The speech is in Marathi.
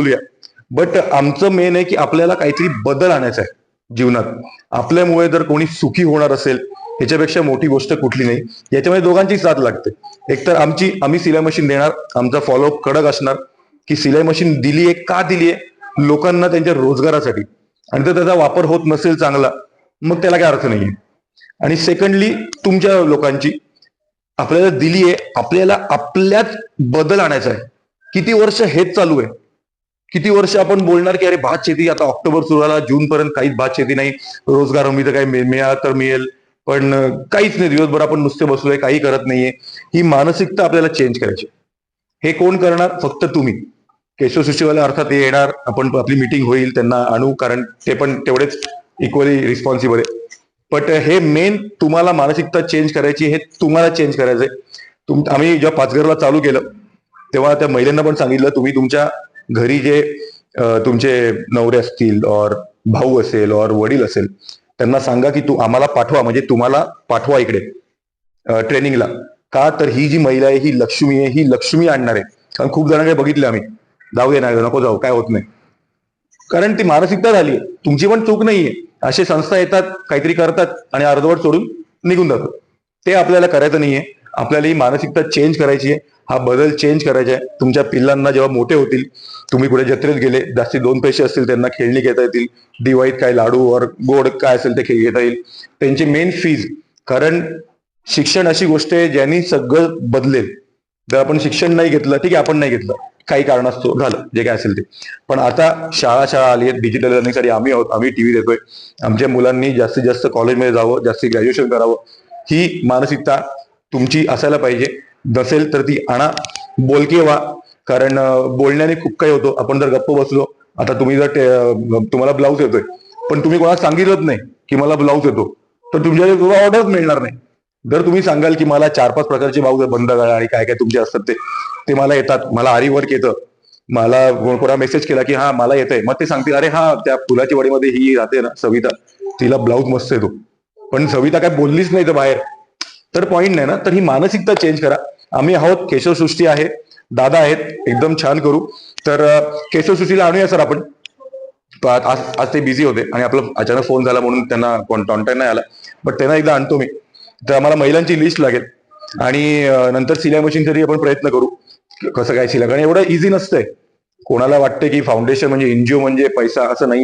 बोलूया. बट आमचं मेन आहे की आपल्याला काहीतरी बदल आणायचा आहे जीवनात. आपल्यामुळे जर कोणी सुखी होणार असेल ह्याच्यापेक्षा मोठी गोष्ट कुठली नाही. याच्यामध्ये दोघांची साथ लागते. एकतर आम्ही सिलाई मशीन देणार, आमचा फॉलोअप कडक असणार की सिलाई मशीन दिली आहे का दिली आहे, लोकांना त्यांच्या रोजगारासाठी. आणि जर त्याचा वापर होत नसेल चांगला मग त्याला काय अर्थ नाहीये. आणि सेकंडली तुमच्या लोकांची आपल्याला दिली आहे, आपल्याला आपल्यात बदल आणायचा आहे. किती वर्ष हेच चालू आहे. किती वर्ष आपण बोलणार की अरे भात शेती, आता ऑक्टोबर सुरू झाला, जून पर्यंत काहीच भात शेती नाही, रोजगार हमी तर काही मिळाला तर मिळेल, पण काहीच नाही. दिवसभर आपण नुसते बसलोय, काही करत नाहीये. ही मानसिकता आपल्याला चेंज करायची. हे कोण करणार? फक्त तुम्ही. केशव सृष्टीवाले अर्थात ते येणार, आपण आपली मिटिंग होईल, त्यांना आणू, कारण ते पण तेवढेच इक्वली रिस्पॉन्सिबल आहे. बट हे मेन तुम्हाला मानसिकता चेंज करायची, हे तुम्हाला चेंज करायचंय. आम्ही जेव्हा पाचघरला चालू केलं तेव्हा त्या महिलांना पण सांगितलं, तुम्ही तुमच्या घरी जे तुमचे नवरे असतील और भाऊ असेल और वडील असेल त्यांना सांगा की तू आम्हाला पाठवा, म्हणजे तुम्हाला पाठवा इकडे ट्रेनिंगला. का तर ही जी महिला आहे ही लक्ष्मी आहे, ही लक्ष्मी आणणार आहे. कारण खूप जणांकडे बघितले आम्ही, जाऊ दे नाही नको जाऊ, काय होत नाही. कारण ती मानसिकता झाली. तुमची पण चूक नाहीये. असे संस्था येतात, काहीतरी करतात आणि अर्धवट सोडून निघून जातात. ते आपल्याला करायचं नाहीये. आपल्याला ही मानसिकता चेंज करायची आहे. हा बदल चेंज करायचा आहे. तुमच्या पिल्लांना जेव्हा मोठे होतील, तुम्ही कुठे जत्रेत गेले, जास्ती 2 पैसे असतील, त्यांना खेळणी घेता येतील, दिवाळीत काय लाडू और गोड काय असेल ते घेता येईल. त्यांची मेन फीज, कारण शिक्षण अशी गोष्ट आहे ज्यांनी सगळं बदलेल. जर आपण शिक्षण नाही घेतलं, ठीक आहे आपण नाही घेतलं, काही कारणास्तव झालं, जे काय असेल ते. पण आता शाळा आली आहेत, डिजिटल लर्निंगसाठी आम्ही आहोत, आम्ही टीव्ही देतोय. आमच्या मुलांनी जास्तीत जास्त कॉलेजमध्ये जावं, जास्तीत ग्रॅज्युएशन करावं, ही मानसिकता तुमची असायला पाहिजे. नसेल तर ती आणा, बोलके व्हा. कारण बोलण्याने खूप काही होतो. आपण जर गप्प बसलो, आता तुम्ही जर तुम्हाला ब्लाऊज येतोय पण तुम्ही कोणाला सांगितलंच नाही की मला ब्लाऊज येतो, तर तुमच्या ऑर्डरच मिळणार नाही. जर तुम्ही सांगाल की मला 4-5 प्रकारचे ब्लाऊज बंद गळा आणि काय काय तुमचे असतात ते मला येतात, मला आरी वर्क येतं, मला कोणा मेसेज केला की हा मला येतंय, मग ते सांगतील अरे हा त्या फुलाची वाडीमध्ये ही राहते ना सविता, तिला ब्लाऊज मस्त येतो. पण सविता काय बोललीच नाही तर बाहेर, तर पॉईंट नाही ना. तर ही मानसिकता चेंज करा. आम्ही आहोत, केशव सृष्टी आहे, दादा आहेत, एकदम छान करू. तर केशव सृष्टीला आणूया सर आपण. आज ते बिझी होते आणि आपला अचानक फोन झाला म्हणून त्यांना कॉन्टॅक्ट नाही आला. बट त्यांना एकदा आणतो मी. तर आम्हाला महिलांची लिस्ट लागेल आणि नंतर सिलाई मशीनसाठी आपण प्रयत्न करू. कसं काय सिलाई, कारण एवढं इझी नसतंय. कोणाला वाटतं की फाउंडेशन म्हणजे एनजीओ म्हणजे पैसा, असं नाही.